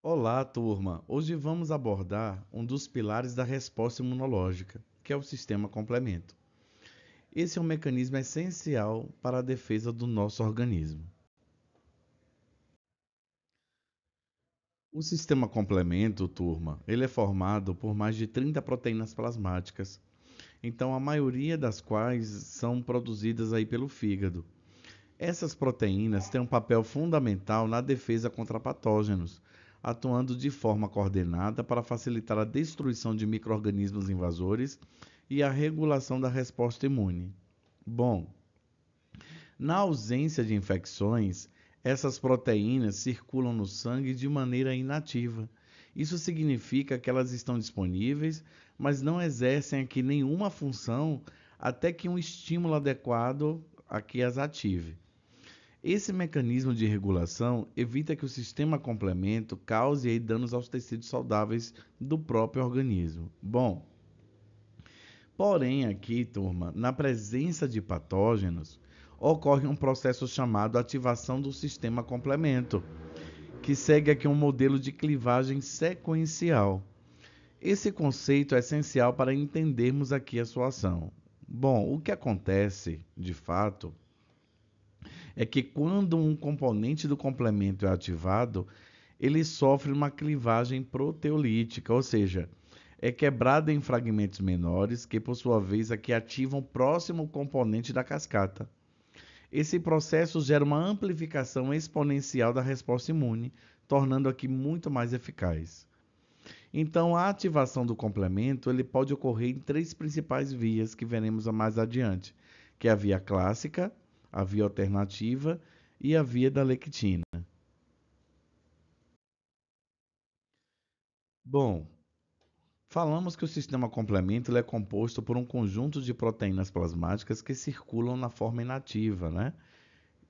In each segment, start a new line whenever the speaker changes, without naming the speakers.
Olá, turma! Hoje vamos abordar um dos pilares da resposta imunológica, que é o sistema complemento. Esse é um mecanismo essencial para a defesa do nosso organismo. O sistema complemento, turma, ele é formado por mais de 30 proteínas plasmáticas, então a maioria das quais são produzidas aí pelo fígado. Essas proteínas têm um papel fundamental na defesa contra patógenos, atuando de forma coordenada para facilitar a destruição de micro-organismos invasores e a regulação da resposta imune. Bom, na ausência de infecções, essas proteínas circulam no sangue de maneira inativa. Isso significa que elas estão disponíveis, mas não exercem aqui nenhuma função até que um estímulo adequado aqui as ative. Esse mecanismo de regulação evita que o sistema complemento cause aí danos aos tecidos saudáveis do próprio organismo. Bom, porém aqui, turma, na presença de patógenos, ocorre um processo chamado ativação do sistema complemento, que segue aqui um modelo de clivagem sequencial. Esse conceito é essencial para entendermos aqui a sua ação. Bom, o que acontece, de fato, é que quando um componente do complemento é ativado, ele sofre uma clivagem proteolítica, ou seja, é quebrado em fragmentos menores que, por sua vez, aqui ativam o próximo componente da cascata. Esse processo gera uma amplificação exponencial da resposta imune, tornando aqui muito mais eficaz. Então, a ativação do complemento ele pode ocorrer em três principais vias que veremos mais adiante, que é a via clássica, a via alternativa e a via da lectina. Bom, falamos que o sistema complemento ele é composto por um conjunto de proteínas plasmáticas que circulam na forma inativa, né?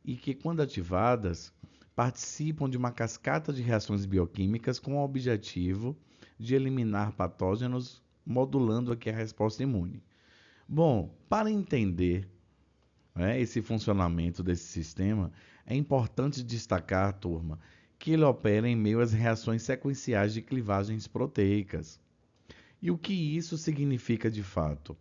E que, quando ativadas, participam de uma cascata de reações bioquímicas com o objetivo de eliminar patógenos, modulando aqui a resposta imune. Bom, para entender, né, esse funcionamento desse sistema, é importante destacar, turma, que ele opera em meio às reações sequenciais de clivagens proteicas. E o que isso significa de fato?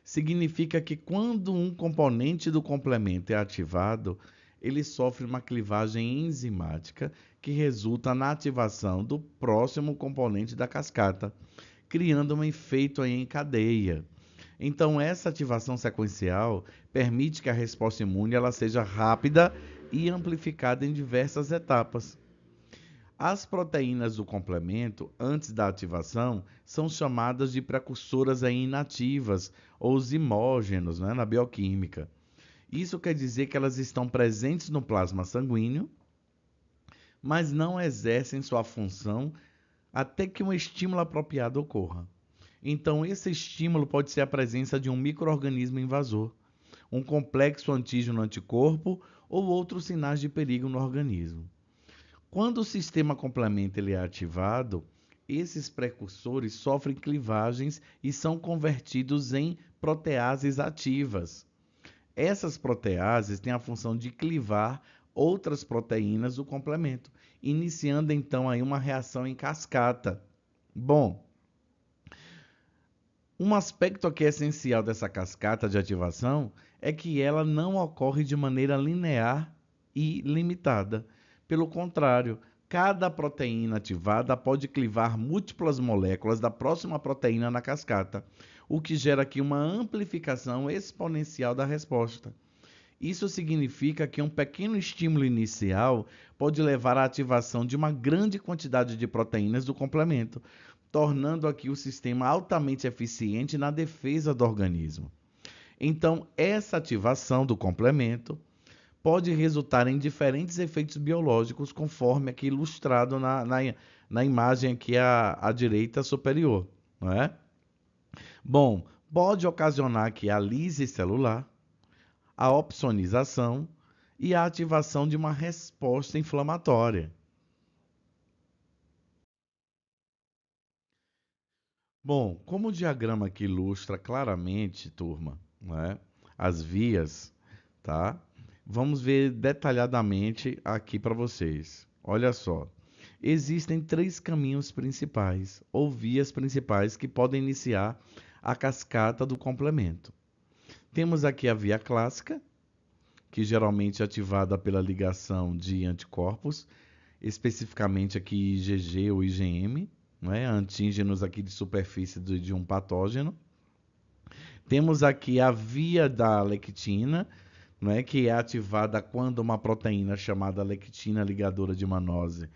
Significa que quando um componente do complemento é ativado, ele sofre uma clivagem enzimática que resulta na ativação do próximo componente da cascata, criando um efeito em cadeia. Então, essa ativação sequencial permite que a resposta imune ela seja rápida e amplificada em diversas etapas. As proteínas do complemento, antes da ativação, são chamadas de precursoras inativas ou zimógenos, né, na bioquímica. Isso quer dizer que elas estão presentes no plasma sanguíneo, mas não exercem sua função até que um estímulo apropriado ocorra. Então, esse estímulo pode ser a presença de um micro-organismo invasor, um complexo antígeno-anticorpo ou outros sinais de perigo no organismo. Quando o sistema complemento ele é ativado, esses precursores sofrem clivagens e são convertidos em proteases ativas. Essas proteases têm a função de clivar outras proteínas do complemento, iniciando então aí uma reação em cascata. Bom, um aspecto aqui essencial dessa cascata de ativação é que ela não ocorre de maneira linear e limitada. Pelo contrário, cada proteína ativada pode clivar múltiplas moléculas da próxima proteína na cascata, o que gera aqui uma amplificação exponencial da resposta. Isso significa que um pequeno estímulo inicial pode levar à ativação de uma grande quantidade de proteínas do complemento, tornando aqui o sistema altamente eficiente na defesa do organismo. Então, essa ativação do complemento pode resultar em diferentes efeitos biológicos, conforme aqui ilustrado na imagem aqui à direita superior, não é? Bom, pode ocasionar aqui a lise celular, a opsonização e a ativação de uma resposta inflamatória. Bom, como o diagrama aqui ilustra claramente, turma, né, as vias, tá? Vamos ver detalhadamente aqui para vocês. Olha só. Existem três caminhos principais, ou vias principais, que podem iniciar a cascata do complemento. Temos aqui a via clássica, que geralmente é ativada pela ligação de anticorpos, especificamente aqui IgG ou IgM, né? Antígenos aqui de superfície de um patógeno. Temos aqui a via da lectina, né? Que é ativada quando uma proteína chamada lectina ligadora de manose,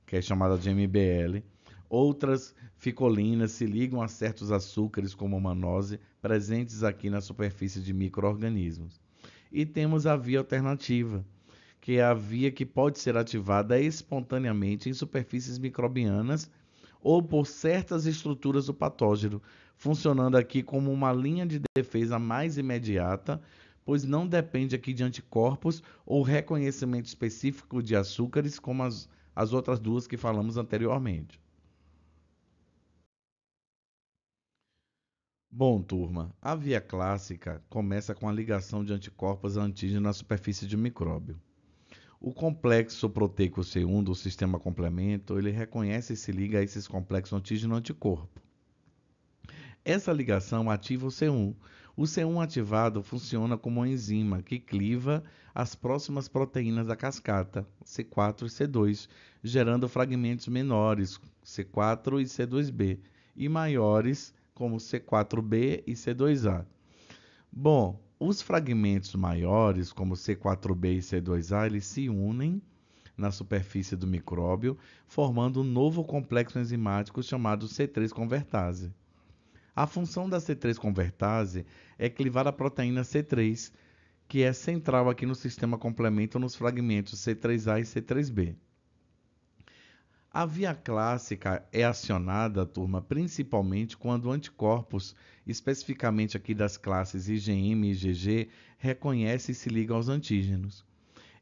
que é chamada de MBL, outras ficolinas se ligam a certos açúcares como manose, presentes aqui na superfície de micro-organismos. E temos a via alternativa, que é a via que pode ser ativada espontaneamente em superfícies microbianas ou por certas estruturas do patógeno, funcionando aqui como uma linha de defesa mais imediata, pois não depende aqui de anticorpos ou reconhecimento específico de açúcares, como as outras duas que falamos anteriormente. Bom, turma, a via clássica começa com a ligação de anticorpos a antígeno na superfície de um micróbio. O complexo proteico C1 do sistema complemento, ele reconhece e se liga a esses complexos antígeno-anticorpo. Essa ligação ativa o C1. O C1 ativado funciona como uma enzima que cliva as próximas proteínas da cascata, C4 e C2, gerando fragmentos menores, C4 e C2b, e maiores, como C4b e C2a. Bom, os fragmentos maiores, como C4b e C2a, eles se unem na superfície do micróbio, formando um novo complexo enzimático chamado C3-convertase. A função da C3-convertase é clivar a proteína C3, que é central aqui no sistema complemento nos fragmentos C3a e C3b. A via clássica é acionada, turma, principalmente quando anticorpos, especificamente aqui das classes IgM e IgG, reconhecem e se ligam aos antígenos.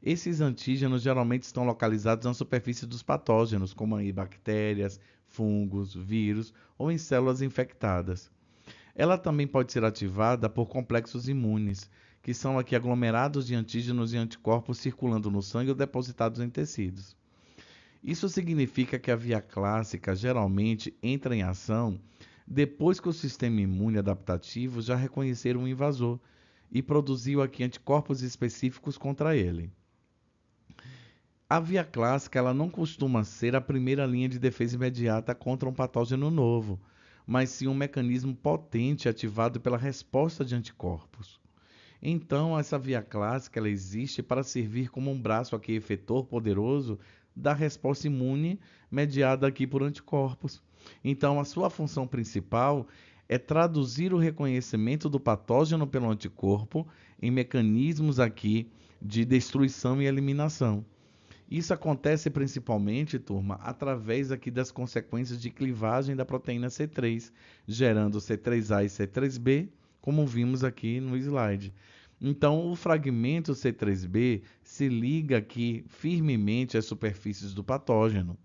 Esses antígenos geralmente estão localizados na superfície dos patógenos, como aí bactérias, fungos, vírus ou em células infectadas. Ela também pode ser ativada por complexos imunes, que são aqui aglomerados de antígenos e anticorpos circulando no sangue ou depositados em tecidos. Isso significa que a via clássica geralmente entra em ação depois que o sistema imune adaptativo já reconhecer um invasor e produziu aqui anticorpos específicos contra ele. A via clássica ela não costuma ser a primeira linha de defesa imediata contra um patógeno novo, mas sim um mecanismo potente ativado pela resposta de anticorpos. Então, essa via clássica ela existe para servir como um braço aqui efetor poderoso da resposta imune mediada aqui por anticorpos. Então, a sua função principal é traduzir o reconhecimento do patógeno pelo anticorpo em mecanismos aqui de destruição e eliminação. Isso acontece principalmente, turma, através aqui das consequências de clivagem da proteína C3, gerando C3A e C3b, como vimos aqui no slide. Então, o fragmento C3b se liga aqui firmemente às superfícies do patógeno.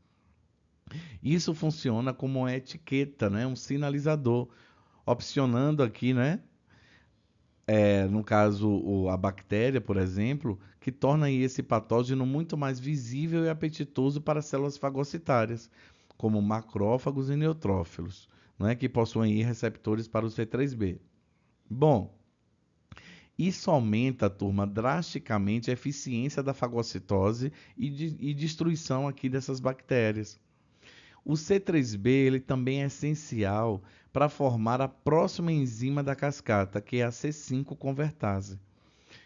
Isso funciona como uma etiqueta, né? Um sinalizador, opcionando aqui, né? No caso, a bactéria, por exemplo, que torna aí esse patógeno muito mais visível e apetitoso para células fagocitárias, como macrófagos e neutrófilos, né? Que possuem aí receptores para o C3b. Bom, isso aumenta, turma, drasticamente a eficiência da fagocitose e destruição aqui dessas bactérias. O C3b ele também é essencial para formar a próxima enzima da cascata, que é a C5-convertase.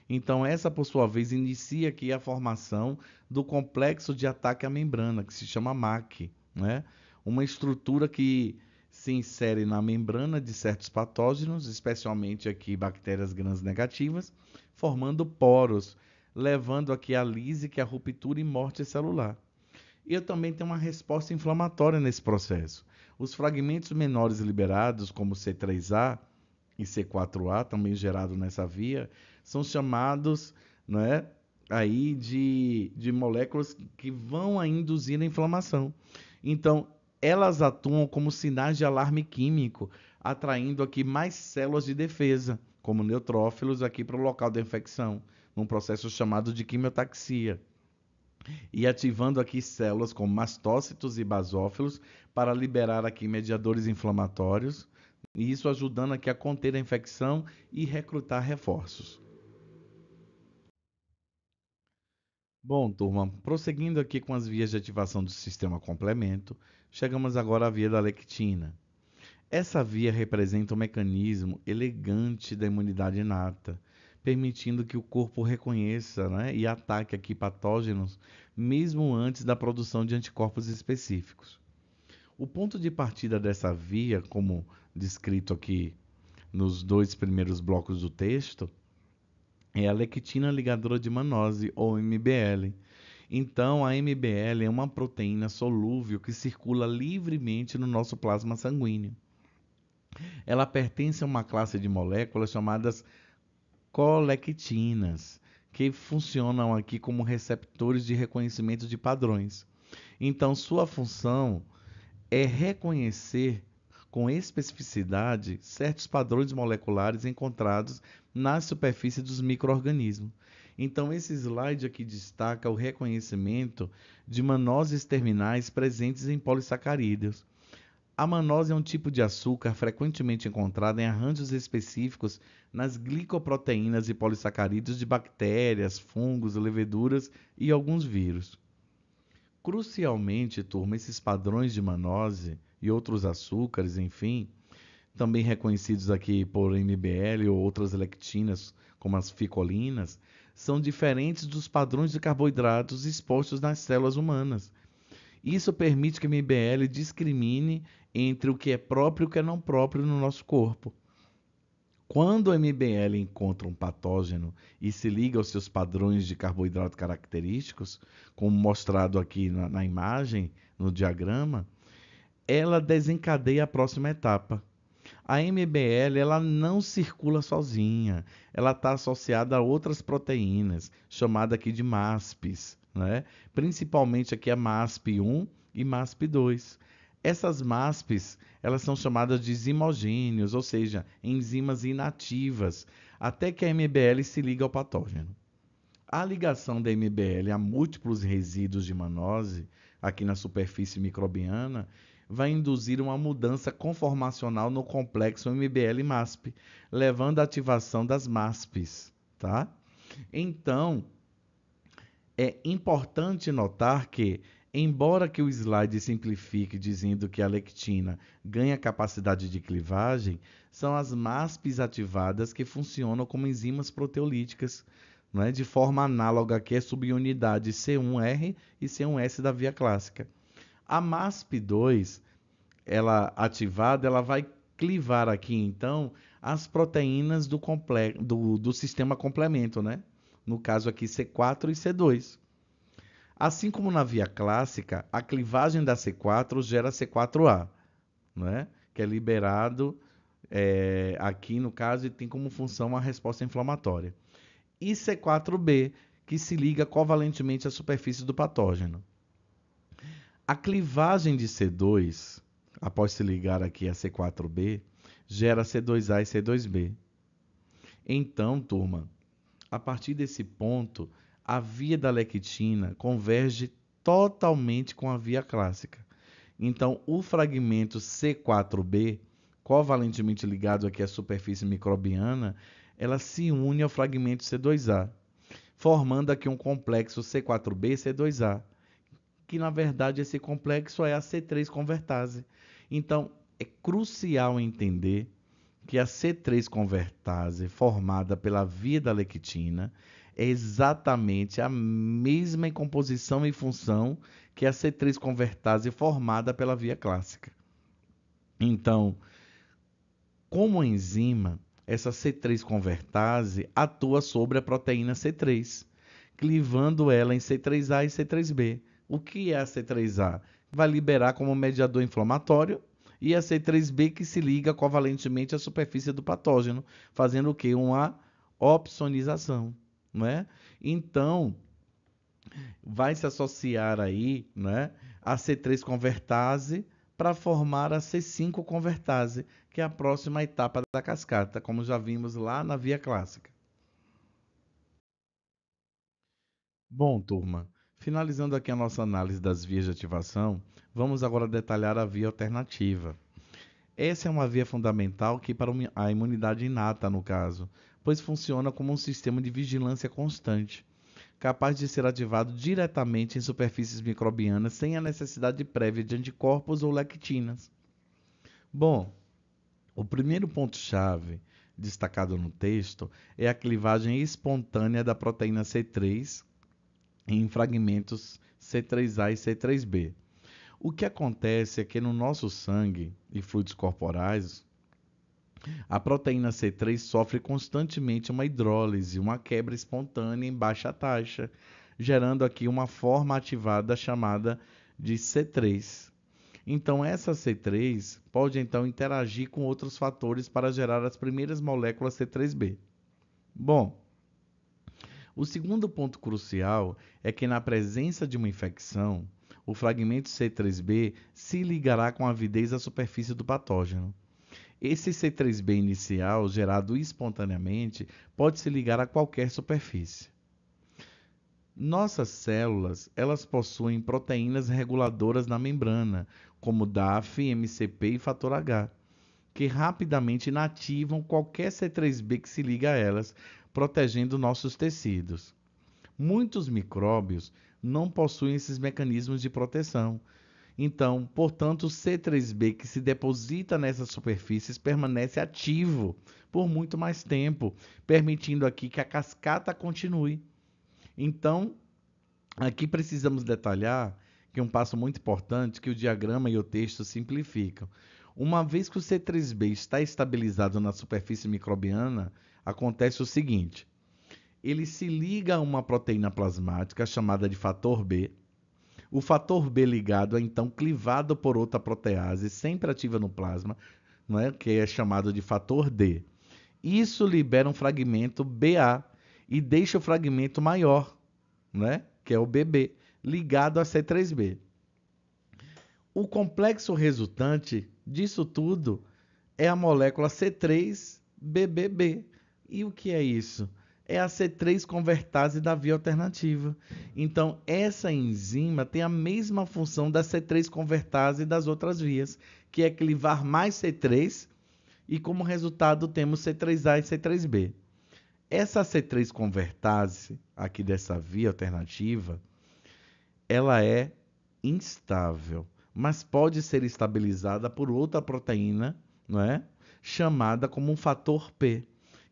Então, essa, por sua vez, inicia aqui a formação do complexo de ataque à membrana, que se chama MAC, né? Uma estrutura que se insere na membrana de certos patógenos, especialmente aqui bactérias gram-negativas, formando poros, levando aqui a lise, que é a ruptura e morte celular. E eu também tenho uma resposta inflamatória nesse processo. Os fragmentos menores liberados, como C3A e C4A, também gerados nessa via, são chamados, né, aí de moléculas que vão induzir a inflamação. Então, elas atuam como sinais de alarme químico, atraindo aqui mais células de defesa, como neutrófilos, aqui para o local da infecção, num processo chamado de quimiotaxia. e ativando aqui células como mastócitos e basófilos para liberar aqui mediadores inflamatórios, e isso ajudando aqui a conter a infecção e recrutar reforços. Bom, turma, prosseguindo aqui com as vias de ativação do sistema complemento, chegamos agora à via da lectina. Essa via representa um mecanismo elegante da imunidade inata, permitindo que o corpo reconheça, né, e ataque aqui patógenos mesmo antes da produção de anticorpos específicos. O ponto de partida dessa via, como descrito aqui nos dois primeiros blocos do texto, é a lectina ligadora de mannose, ou MBL. Então, a MBL é uma proteína solúvel que circula livremente no nosso plasma sanguíneo. Ela pertence a uma classe de moléculas chamadas colectinas, que funcionam aqui como receptores de reconhecimento de padrões. Então, sua função é reconhecer com especificidade certos padrões moleculares encontrados na superfície dos micro-organismos. Então, esse slide aqui destaca o reconhecimento de manoses terminais presentes em polissacarídeos. A manose é um tipo de açúcar frequentemente encontrado em arranjos específicos nas glicoproteínas e polissacarídeos de bactérias, fungos, leveduras e alguns vírus. Crucialmente, turma, esses padrões de manose e outros açúcares, enfim, também reconhecidos aqui por MBL ou outras lectinas, como as ficolinas, são diferentes dos padrões de carboidratos expostos nas células humanas. Isso permite que a MBL discrimine entre o que é próprio e o que é não próprio no nosso corpo. Quando o MBL encontra um patógeno e se liga aos seus padrões de carboidrato característicos, como mostrado aqui na imagem, no diagrama, ela desencadeia a próxima etapa. A MBL ela não circula sozinha, ela está associada a outras proteínas, chamada aqui de MASPs, né? Principalmente aqui a MASP1 e MASP2. Essas MASPs elas são chamadas de zimogênios, ou seja, enzimas inativas, até que a MBL se liga ao patógeno. A ligação da MBL a múltiplos resíduos de mannose, aqui na superfície microbiana, vai induzir uma mudança conformacional no complexo MBL-MASP, levando à ativação das MASPs, tá? Então, é importante notar que, embora que o slide simplifique dizendo que a lectina ganha capacidade de clivagem, são as MASPs ativadas que funcionam como enzimas proteolíticas, não é? De forma análoga aqui à subunidade C1R e C1S da via clássica. A MASP2, ela ativada, ela vai clivar aqui então as proteínas do sistema complemento, né? No caso aqui C4 e C2. Assim como na via clássica, a clivagem da C4 gera C4A, né? Que é liberado aqui no caso e tem como função a resposta inflamatória. E C4B, que se liga covalentemente à superfície do patógeno. A clivagem de C2, após se ligar aqui a C4B, gera C2A e C2B. Então, turma, a partir desse ponto, a via da lectina converge totalmente com a via clássica. Então, o fragmento C4B, covalentemente ligado aqui à superfície microbiana, ela se une ao fragmento C2A, formando aqui um complexo C4B e C2A, que na verdade esse complexo é a C3 convertase. Então, é crucial entender que a C3 convertase, formada pela via da lectina, é exatamente a mesma em composição e função que a C3 convertase formada pela via clássica. Então, como enzima, essa C3 convertase atua sobre a proteína C3, clivando ela em C3A e C3B. O que é a C3A? Vai liberar como mediador inflamatório e a C3B que se liga covalentemente à superfície do patógeno, fazendo o quê? Uma opsonização, não é? Então, vai se associar aí, né, a C3 convertase para formar a C5 convertase, que é a próxima etapa da cascata, como já vimos lá na via clássica. Bom, turma, Finalizando aqui a nossa análise das vias de ativação, vamos agora detalhar a via alternativa. Essa é uma via fundamental aqui para a imunidade inata, no caso, pois funciona como um sistema de vigilância constante, capaz de ser ativado diretamente em superfícies microbianas sem a necessidade prévia de anticorpos ou lectinas. Bom, o primeiro ponto-chave destacado no texto é a clivagem espontânea da proteína C3 em fragmentos C3A e C3B. O que acontece é que no nosso sangue e fluidos corporais, a proteína C3 sofre constantemente uma hidrólise, uma quebra espontânea em baixa taxa, gerando aqui uma forma ativada chamada de C3. Então, essa C3 pode então interagir com outros fatores para gerar as primeiras moléculas C3B. Bom, o segundo ponto crucial é que na presença de uma infecção, o fragmento C3b se ligará com avidez à superfície do patógeno. Esse C3b inicial, gerado espontaneamente, pode se ligar a qualquer superfície. Nossas células, elas possuem proteínas reguladoras na membrana, como DAF, MCP e fator H, que rapidamente inativam qualquer C3b que se liga a elas, protegendo nossos tecidos. Muitos micróbios não possuem esses mecanismos de proteção. Então, portanto, o C3b que se deposita nessas superfícies permanece ativo por muito mais tempo, permitindo aqui que a cascata continue. Então, aqui precisamos detalhar que é um passo muito importante que o diagrama e o texto simplificam. Uma vez que o C3b está estabilizado na superfície microbiana, acontece o seguinte: ele se liga a uma proteína plasmática chamada de fator B. O fator B ligado é então clivado por outra protease sempre ativa no plasma, não é? Que é chamado de fator D. Isso libera um fragmento BA e deixa o fragmento maior, né? Que é o BB, ligado a C3b. O complexo resultante disso tudo é a molécula C3BBB. E o que é isso? É a C3 convertase da via alternativa. Então, essa enzima tem a mesma função da C3 convertase das outras vias, que é clivar mais C3 e, como resultado, temos C3A e C3B. Essa C3 convertase aqui dessa via alternativa, ela é instável, mas pode ser estabilizada por outra proteína, não é? Chamada como um fator P,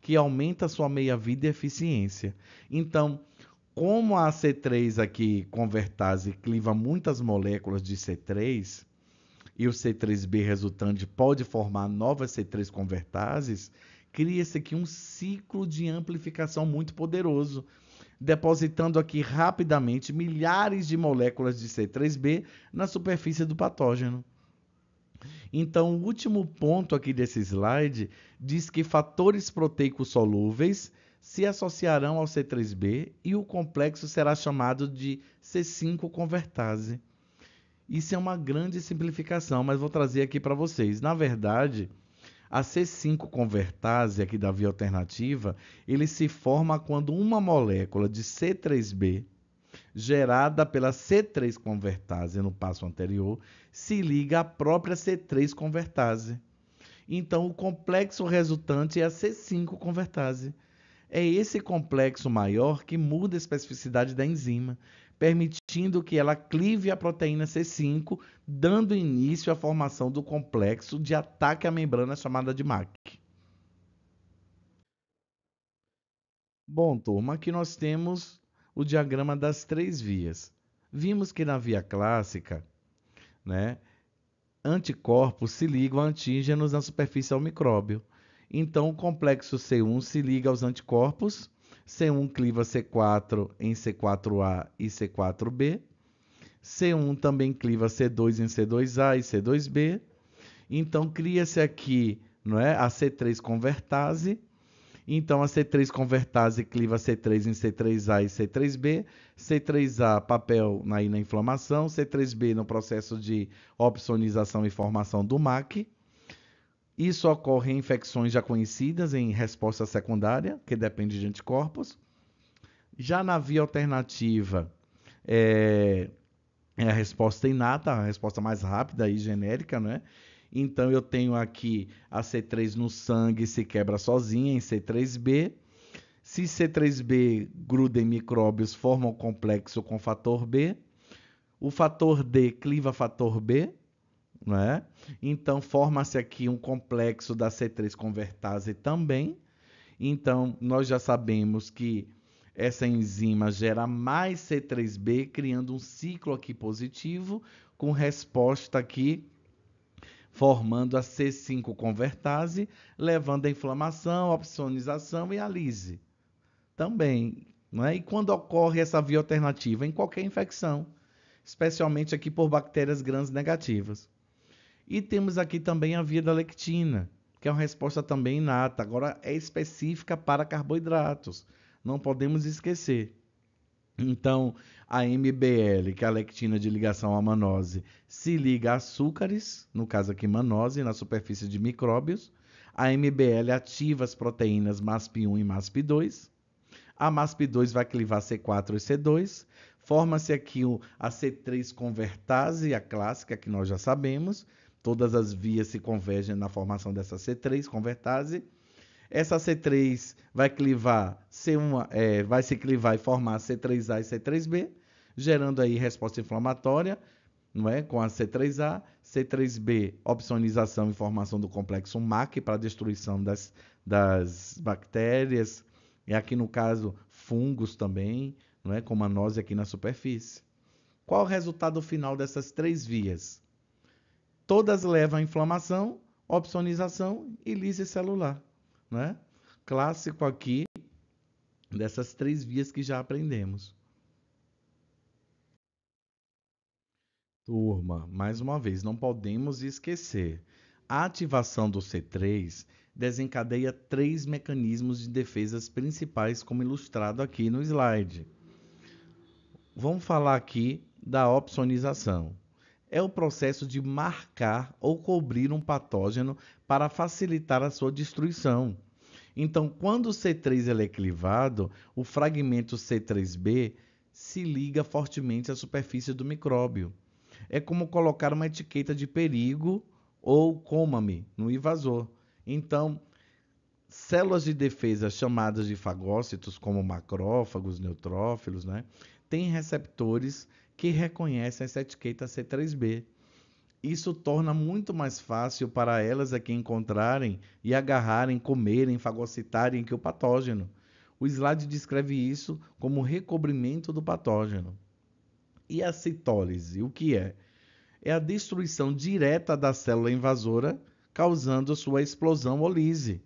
que aumenta sua meia-vida e eficiência. Então, como a C3 aqui convertase cliva muitas moléculas de C3 e o C3b resultante pode formar novas C3 convertases, cria-se aqui um ciclo de amplificação muito poderoso, depositando aqui rapidamente milhares de moléculas de C3b na superfície do patógeno. Então, o último ponto aqui desse slide diz que fatores proteicos solúveis se associarão ao C3b e o complexo será chamado de C5 convertase. Isso é uma grande simplificação, mas vou trazer aqui para vocês. Na verdade, a C5 convertase aqui da via alternativa, ele se forma quando uma molécula de C3b gerada pela C3 convertase no passo anterior se liga à própria C3 convertase. Então, o complexo resultante é a C5 convertase. É esse complexo maior que muda a especificidade da enzima, permitindo que ela clive a proteína C5, dando início à formação do complexo de ataque à membrana chamada de MAC. Bom, turma, aqui nós temos o diagrama das três vias. Vimos que na via clássica, né, anticorpos se ligam a antígenos na superfície ao micróbio. Então, o complexo C1 se liga aos anticorpos, C1 cliva C4 em C4A e C4B, C1 também cliva C2 em C2A e C2B. Então, cria-se aqui, não é, a C3 convertase. Então, a C3 convertase cliva C3 em C3A e C3B, C3A papel na inflamação, C3B no processo de opsonização e formação do MAC. Isso ocorre em infecções já conhecidas em resposta secundária, que depende de anticorpos. Já na via alternativa, é, é a resposta inata, a resposta mais rápida e genérica, né? Então eu tenho aqui a C3 no sangue se quebra sozinha em C3b. Se C3b gruda em micróbios, forma um complexo com fator B. O fator D cliva fator B, né? Então forma-se aqui um complexo da C3 convertase também. Então nós já sabemos que essa enzima gera mais C3b, criando um ciclo aqui positivo, com resposta aqui formando a C5 convertase, levando a inflamação, opsonização e a lise. Também, né? E quando ocorre essa via alternativa? Em qualquer infecção, especialmente aqui por bactérias gram negativas. E temos aqui também a via da lectina, que é uma resposta também inata, agora é específica para carboidratos, não podemos esquecer. Então, a MBL, que é a lectina de ligação à mannose, se liga a açúcares, no caso aqui mannose, na superfície de micróbios. A MBL ativa as proteínas MASP1 e MASP2. A MASP2 vai clivar C4 e C2. Forma-se aqui a C3 convertase, a clássica, que nós já sabemos. Todas as vias se convergem na formação dessa C3 convertase. Essa C3 vai clivar C1, vai se clivar e formar C3A e C3B, gerando aí resposta inflamatória, não é? Com a C3A, C3B, opsonização e formação do complexo MAC para destruição das bactérias, e aqui no caso fungos também, não é? Com mannose aqui na superfície. Qual o resultado final dessas três vias? Todas levam a inflamação, opsonização e lise celular, né? Clássico aqui dessas três vias que já aprendemos. Turma, mais uma vez, não podemos esquecer. A ativação do C3 desencadeia três mecanismos de defesas principais, como ilustrado aqui no slide. Vamos falar aqui da opsonização. É o processo de marcar ou cobrir um patógeno para facilitar a sua destruição. Então, quando o C3 é clivado, o fragmento C3b se liga fortemente à superfície do micróbio. É como colocar uma etiqueta de perigo ou coma-me no invasor. Então, células de defesa chamadas de fagócitos, como macrófagos, neutrófilos, né, têm receptores que reconhecem essa etiqueta C3b. Isso torna muito mais fácil para elas aqui encontrarem e agarrarem, comerem, fagocitarem que o patógeno. O slide descreve isso como recobrimento do patógeno. E a citólise, o que é? É a destruição direta da célula invasora, causando sua explosão ou lise.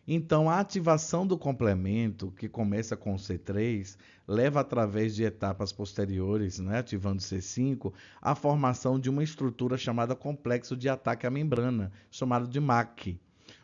Então, a ativação do complemento, que começa com o C3, leva através de etapas posteriores, né, ativando C5, a formação de uma estrutura chamada complexo de ataque à membrana, chamado de MAC.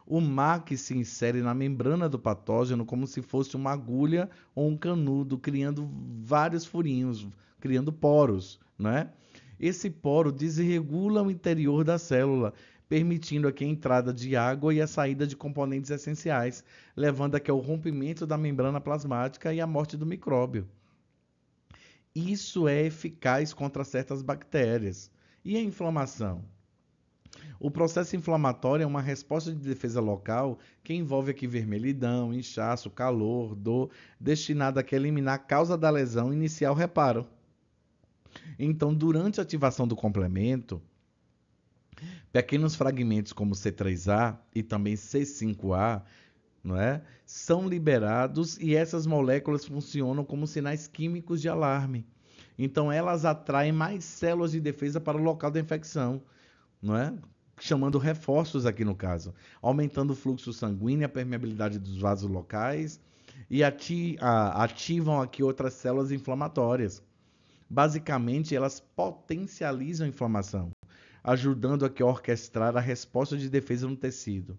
O MAC se insere na membrana do patógeno como se fosse uma agulha ou um canudo, criando vários furinhos, criando poros, né? Esse poro desregula o interior da célula, permitindo aqui a entrada de água e a saída de componentes essenciais, levando aqui ao rompimento da membrana plasmática e à morte do micróbio. Isso é eficaz contra certas bactérias. E a inflamação? O processo inflamatório é uma resposta de defesa local que envolve aqui vermelhidão, inchaço, calor, dor, destinada a eliminar a causa da lesão e iniciar o reparo. Então, durante a ativação do complemento, pequenos fragmentos como C3A e também C5A, não é, são liberados e essas moléculas funcionam como sinais químicos de alarme. Então, elas atraem mais células de defesa para o local da infecção, não é? Chamando reforços aqui no caso, aumentando o fluxo sanguíneo, a permeabilidade dos vasos locais e ativam aqui outras células inflamatórias. Basicamente, elas potencializam a inflamação, ajudando aqui a orquestrar a resposta de defesa no tecido.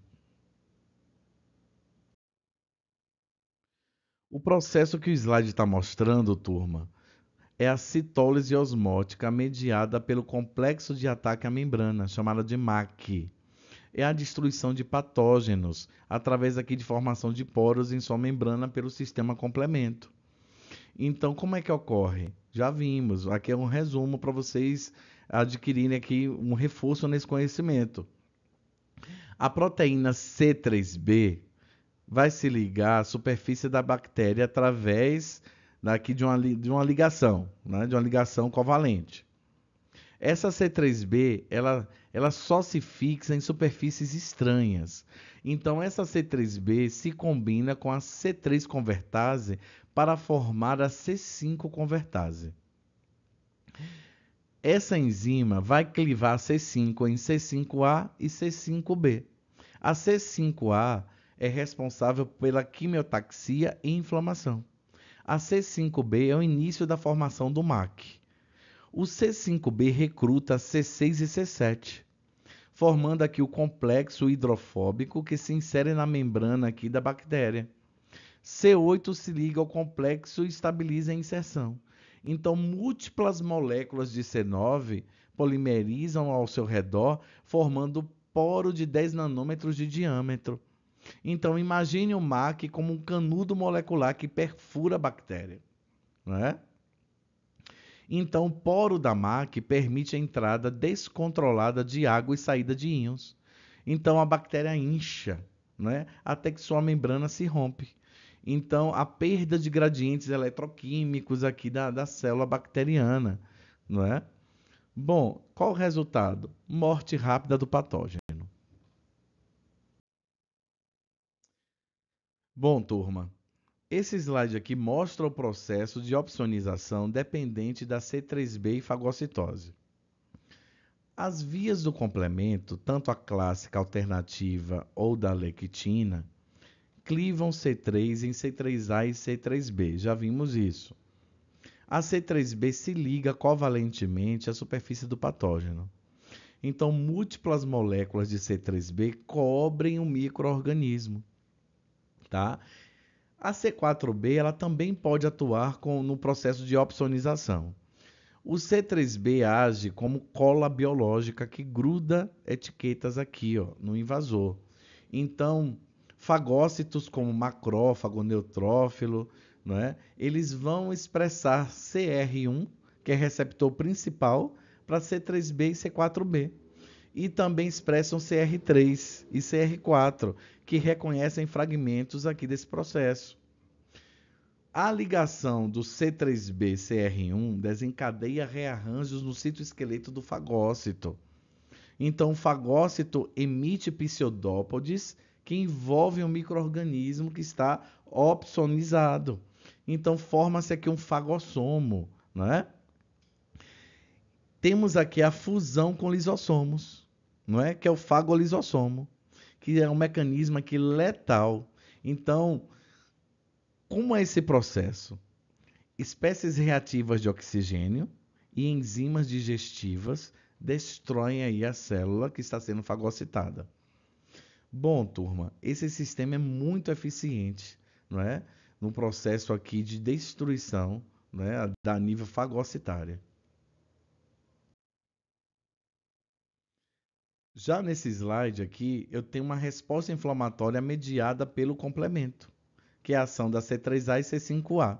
O processo que o slide está mostrando, turma, é a citólise osmótica mediada pelo complexo de ataque à membrana, chamada de MAC. É a destruição de patógenos, através aqui de formação de poros em sua membrana pelo sistema complemento. Então, como é que ocorre? Já vimos. Aqui é um resumo para vocês adquirirem aqui um reforço nesse conhecimento. A proteína C3b vai se ligar à superfície da bactéria através daqui de uma ligação, né? De uma ligação covalente. Essa C3b, ela só se fixa em superfícies estranhas. Então, essa C3b se combina com a C3 convertase para formar a C5 convertase. Essa enzima vai clivar C5 em C5A e C5B. A C5A é responsável pela quimiotaxia e inflamação. A C5B é o início da formação do MAC. O C5b recruta C6 e C7, formando aqui o complexo hidrofóbico que se insere na membrana aqui da bactéria. C8 se liga ao complexo e estabiliza a inserção. Então, múltiplas moléculas de C9 polimerizam ao seu redor, formando poro de 10 nanômetros de diâmetro. Então, imagine o MAC como um canudo molecular que perfura a bactéria, não é? Então, o poro da MAC permite a entrada descontrolada de água e saída de íons. Então, a bactéria incha, né, até que sua membrana se rompe. Então, a perda de gradientes eletroquímicos aqui da célula bacteriana, não é? Bom, qual o resultado? Morte rápida do patógeno. Bom, turma, esse slide aqui mostra o processo de opsonização dependente da C3b e fagocitose. As vias do complemento, tanto a clássica, alternativa ou da lectina, clivam C3 em C3A e C3b, já vimos isso. A C3b se liga covalentemente à superfície do patógeno. Então, múltiplas moléculas de C3b cobrem o microorganismo, tá? A C4b ela também pode atuar no processo de opsonização. O C3b age como cola biológica que gruda etiquetas aqui, ó, no invasor. Então, fagócitos como macrófago, neutrófilo, não é? Eles vão expressar CR1, que é receptor principal, para C3b e C4b. E também expressam CR3 e CR4, que reconhecem fragmentos aqui desse processo. A ligação do C3b-CR1 desencadeia rearranjos no citoesqueleto do fagócito. Então, o fagócito emite pseudópodes que envolvem o microorganismo que está opsonizado. Então, forma-se aqui um fagossomo, não é? Temos aqui a fusão com lisossomos, não é? Que é o fagolisossomo, que é um mecanismo aqui letal. Então, como é esse processo? Espécies reativas de oxigênio e enzimas digestivas destroem aí a célula que está sendo fagocitada. Bom, turma, esse sistema é muito eficiente, não é? No processo aqui de destruição, né, da nível fagocitária. Já nesse slide aqui, eu tenho uma resposta inflamatória mediada pelo complemento, que é a ação da C3A e C5A.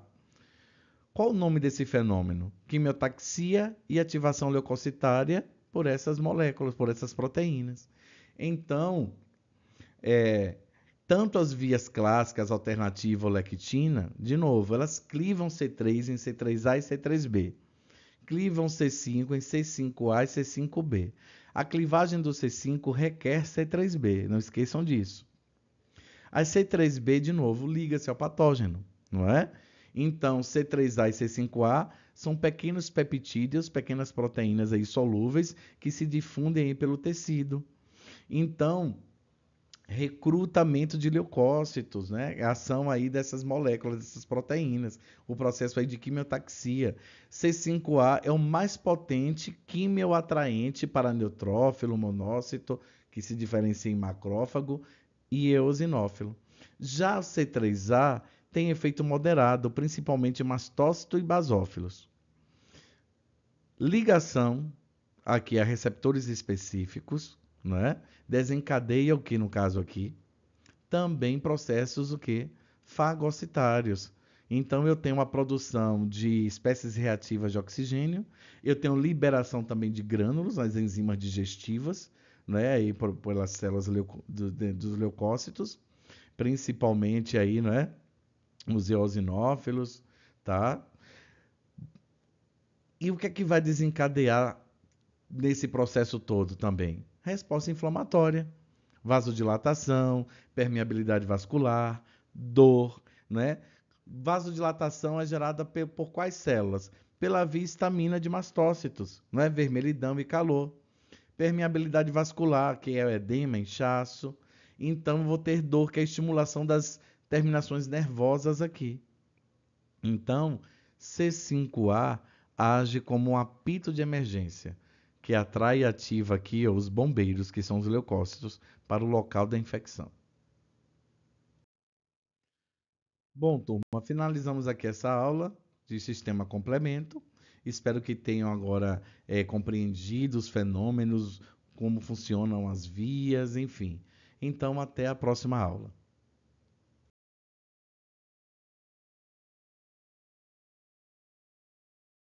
Qual o nome desse fenômeno? Quimiotaxia e ativação leucocitária por essas moléculas, por essas proteínas. Então, tanto as vias clássicas, alternativa ou lectina, de novo, elas clivam C3 em C3A e C3b. Clivam C5 em C5A e C5b. A clivagem do C5 requer C3b, não esqueçam disso. A C3b, de novo, liga-se ao patógeno, não é? Então, C3A e C5A são pequenos peptídeos, pequenas proteínas aí solúveis que se difundem aí pelo tecido. Então, recrutamento de leucócitos, né? A ação aí dessas moléculas, dessas proteínas, o processo aí de quimiotaxia. C5A é o mais potente quimioatraente para neutrófilo, monócito, que se diferencia em macrófago, e eosinófilo. Já o C3A tem efeito moderado, principalmente em mastócito e basófilos. Ligação aqui a receptores específicos, né? Desencadeia o que no caso aqui? Também processos o que? Fagocitários, Então, eu tenho uma produção de espécies reativas de oxigênio, eu tenho liberação também de grânulos, as enzimas digestivas, né, aí pelas células dos leucócitos, principalmente aí, né, os eosinófilos, tá? E o que é que vai desencadear nesse processo todo também? Resposta inflamatória, vasodilatação, permeabilidade vascular, dor, né? Vasodilatação é gerada por quais células? Pela via histamina de mastócitos, né? Vermelhidão e calor. Permeabilidade vascular, que é o edema, inchaço. Então, vou ter dor, que é a estimulação das terminações nervosas aqui. Então, C5A age como um apito de emergência, que atrai e ativa aqui os bombeiros, que são os leucócitos, para o local da infecção. Bom, turma, finalizamos aqui essa aula de sistema complemento. Espero que tenham agora compreendido os fenômenos, como funcionam as vias, enfim. Então, até a próxima aula.